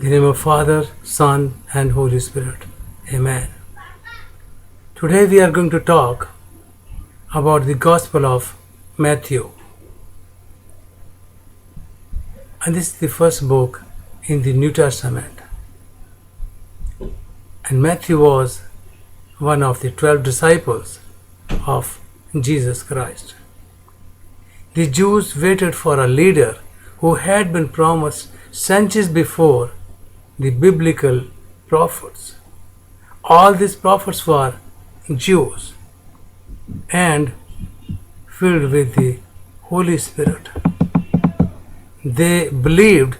In the name of Father, Son, and Holy Spirit. Amen. Today we are going to talk about the Gospel of Matthew. And this is the first book in the New Testament. And Matthew was one of the 12 disciples of Jesus Christ. The Jews waited for a leader who had been promised centuries before the biblical prophets. All these prophets were Jews and filled with the Holy Spirit. They believed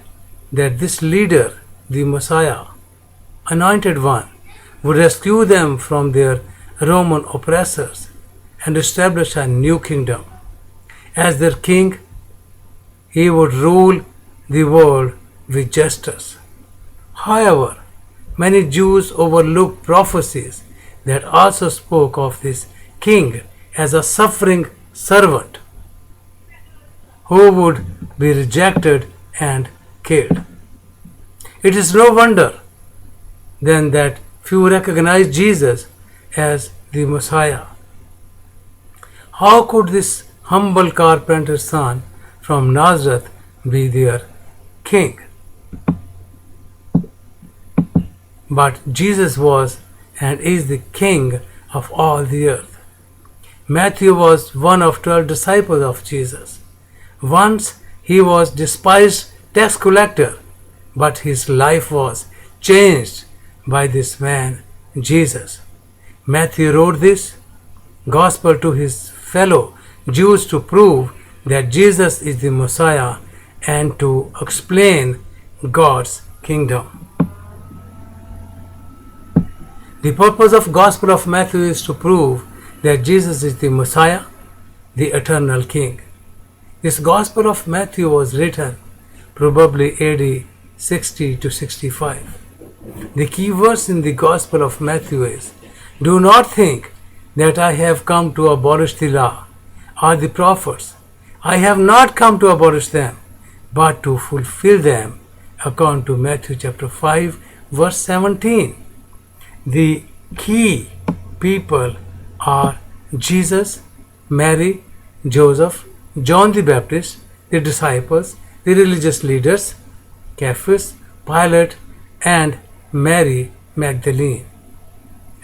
that this leader, the Messiah, anointed one, would rescue them from their Roman oppressors and establish a new kingdom. As their king, he would rule the world with justice. However, many Jews overlooked prophecies that also spoke of this king as a suffering servant who would be rejected and killed. It is no wonder then that few recognized Jesus as the Messiah. How could this humble carpenter's son from Nazareth be their king? But Jesus was and is the king of all the earth. Matthew was one of 12 disciples of Jesus. Once he was despised tax collector, but his life was changed by this man, Jesus. Matthew wrote this gospel to his fellow Jews to prove that Jesus is the Messiah and to explain God's kingdom. The purpose of Gospel of Matthew is to prove that Jesus is the Messiah, the eternal King. This Gospel of Matthew was written probably AD 60 to 65. The key verse in the Gospel of Matthew is, "Do not think that I have come to abolish the law or the prophets. I have not come to abolish them, but to fulfill them," according to Matthew chapter 5, verse 17. The key people are Jesus, Mary, Joseph, John the Baptist, the disciples, the religious leaders, Caiaphas, Pilate, and Mary Magdalene.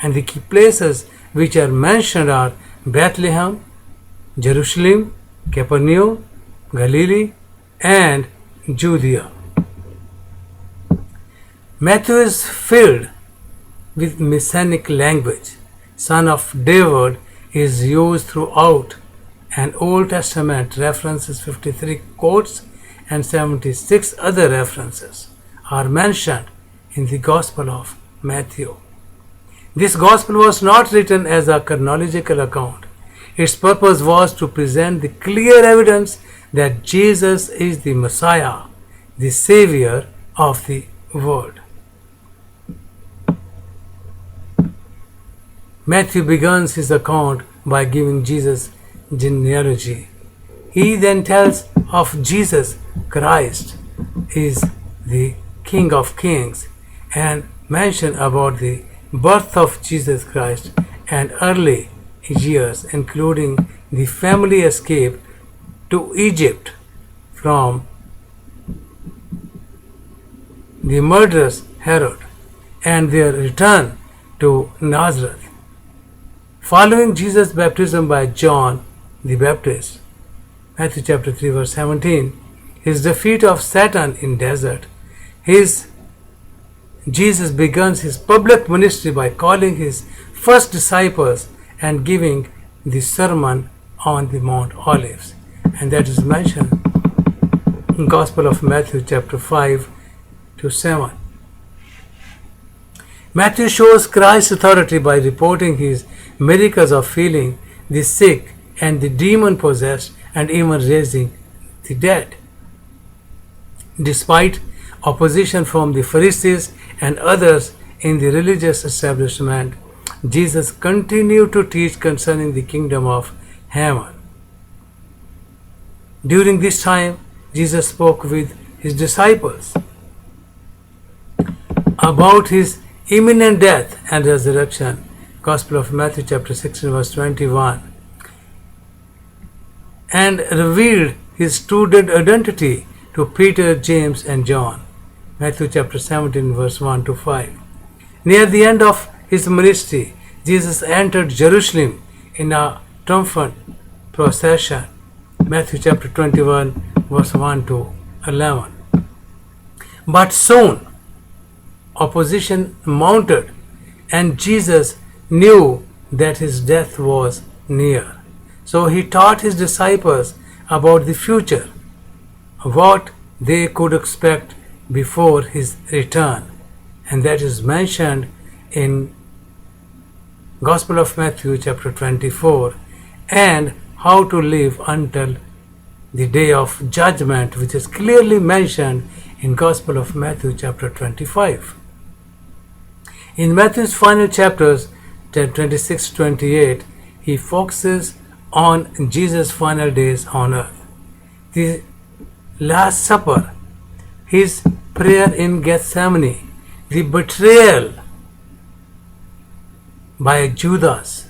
And the key places which are mentioned are Bethlehem, Jerusalem, Capernaum, Galilee, and Judea. Matthew is filled with messianic language. Son of David is used throughout, and Old Testament references 53 quotes and 76 other references are mentioned in the Gospel of Matthew. This Gospel was not written as a chronological account. Its purpose was to present the clear evidence that Jesus is the Messiah, the Savior of the world. Matthew begins his account by giving Jesus' genealogy. He then tells of Jesus Christ is the King of Kings and mention about the birth of Jesus Christ and early years, including the family escape to Egypt from the murderous Herod and their return to Nazareth. Following Jesus' baptism by John the Baptist, Matthew chapter 3 verse 17, his defeat of Satan in desert, Jesus begins his public ministry by calling his first disciples and giving the Sermon on the Mount Olives. And that is mentioned in Gospel of Matthew chapter 5 to 7. Matthew shows Christ's authority by reporting his miracles of healing the sick and the demon-possessed and even raising the dead. Despite opposition from the Pharisees and others in the religious establishment, Jesus continued to teach concerning the kingdom of heaven. During this time, Jesus spoke with his disciples. about his imminent death and resurrection. Gospel of Matthew chapter 16 verse 21. And revealed his true identity to Peter, James and John. Matthew chapter 17 verse 1 to 5. Near the end of his ministry, Jesus entered Jerusalem in a triumphant procession. Matthew chapter 21 verse 1 to 11. But soon opposition mounted, and Jesus knew that his death was near. So he taught his disciples about the future, what they could expect before his return, and that is mentioned in Gospel of Matthew chapter 24, and how to live until the day of judgment, which is clearly mentioned in Gospel of Matthew chapter 25. In Matthew's final chapters 26-28, he focuses on Jesus' final days on earth, the Last Supper, his prayer in Gethsemane, the betrayal by Judas,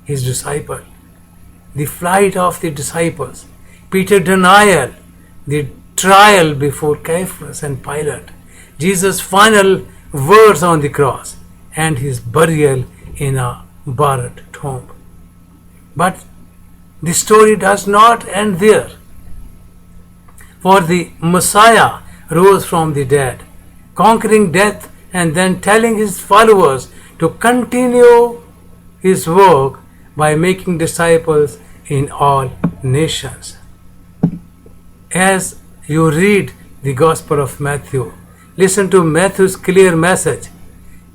his disciple, the flight of the disciples, Peter's denial, the trial before Caiaphas and Pilate, Jesus' final words on the cross, and his burial in a borrowed tomb. But the story does not end there. For the Messiah rose from the dead, conquering death and then telling his followers to continue his work by making disciples in all nations. As you read the Gospel of Matthew, listen to Matthew's clear message.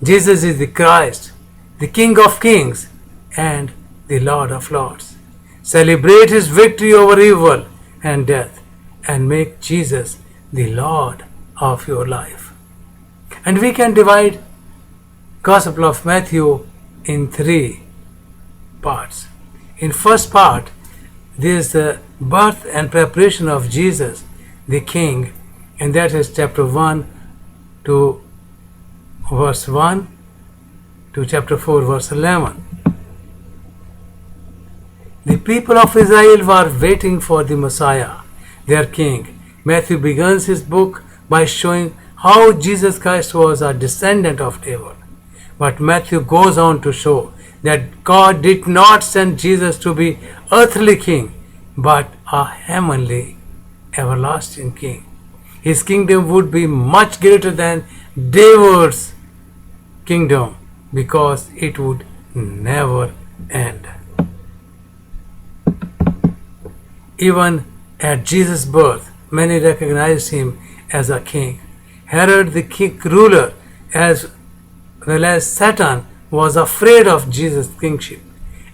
Jesus is the Christ, the King of Kings and the Lord of Lords. Celebrate his victory over evil and death, and make Jesus the Lord of your life. And we can divide Gospel of Matthew in 3 parts. In first part, there is the birth and preparation of Jesus, the King, and that is chapter 1 to verse 1 to chapter 4 verse 11. The people of Israel were waiting for the Messiah, their king. Matthew begins his book by showing how Jesus Christ was a descendant of David. But Matthew goes on to show that God did not send Jesus to be earthly king, but a heavenly, everlasting king. His kingdom would be much greater than David's kingdom, because it would never end. Even at Jesus' birth, many recognized him as a king. Herod the king ruler, as well as Satan, was afraid of Jesus' kingship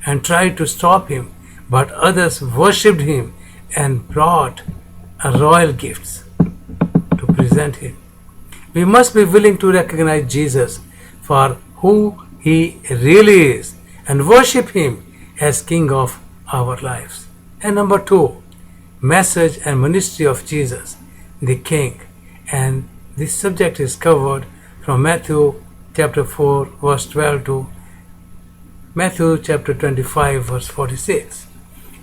and tried to stop him, but others worshipped him and brought royal gifts to present him. We must be willing to recognize Jesus for who he really is and worship him as King of our lives. And number 2, message and ministry of Jesus, the King. And this subject is covered from Matthew chapter 4 verse 12 to Matthew chapter 25 verse 46.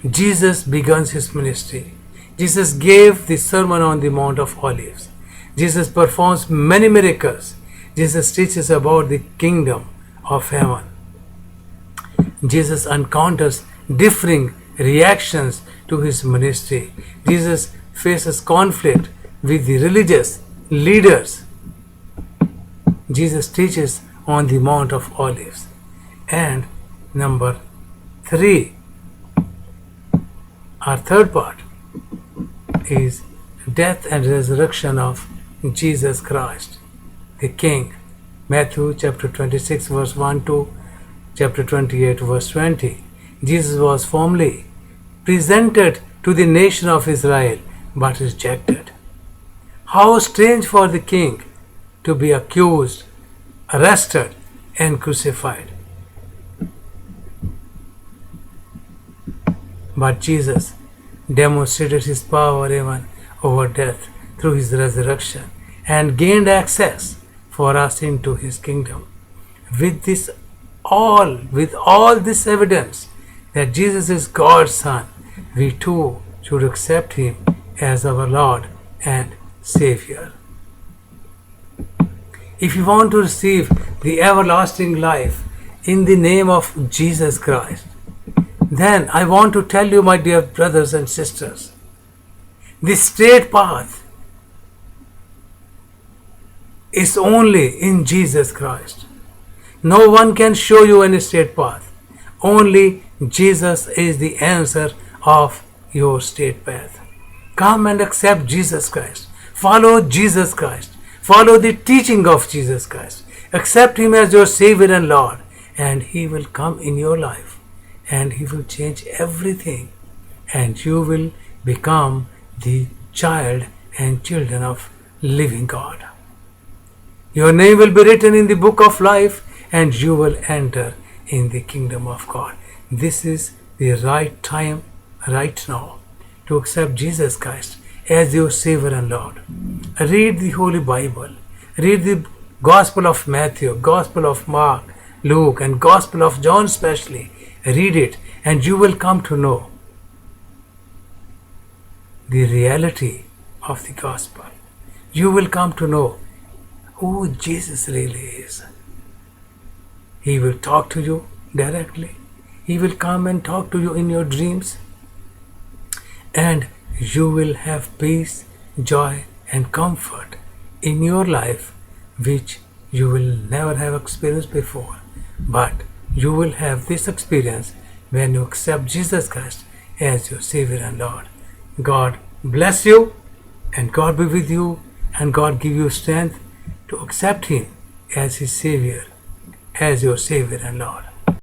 Jesus begins his ministry. Jesus gave the Sermon on the Mount of Olives. Jesus performs many miracles. Jesus teaches about the kingdom of heaven. Jesus encounters differing reactions to his ministry. Jesus faces conflict with the religious leaders. Jesus teaches on the Mount of Olives. And number 3, our third part, is death and resurrection of Jesus Christ, the King. Matthew chapter 26 verse 1 to chapter 28 verse 20. Jesus was formally presented to the nation of Israel but rejected. How strange for the king to be accused, arrested and crucified. But Jesus demonstrated his power even over death through his resurrection and gained access for us into his kingdom. With all this evidence that Jesus is God's Son, we too should accept him as our Lord and Savior. If you want to receive the everlasting life in the name of Jesus Christ, then I want to tell you, my dear brothers and sisters, the straight path is only in Jesus Christ. No one can show you any straight path. Only Jesus is the answer of your straight path. Come and accept Jesus Christ. Follow Jesus Christ. Follow the teaching of Jesus Christ. Accept him as your Savior and Lord, and he will come in your life, and he will change everything, and you will become the child and children of living God. Your name will be written in the book of life, and you will enter in the kingdom of God. This is the right time, right now, to accept Jesus Christ as your Savior and Lord. Read the Holy Bible. Read the Gospel of Matthew, Gospel of Mark, Luke, and Gospel of John especially. Read it, and you will come to know the reality of the Gospel. You will come to know who Jesus really is. He will talk to you directly. He will come and talk to you in your dreams. And you will have peace, joy, and comfort in your life, which you will never have experienced before. But you will have this experience when you accept Jesus Christ as your Savior and Lord. God bless you, and God be with you, and God give you strength to accept him as his Savior, as your Savior and Lord.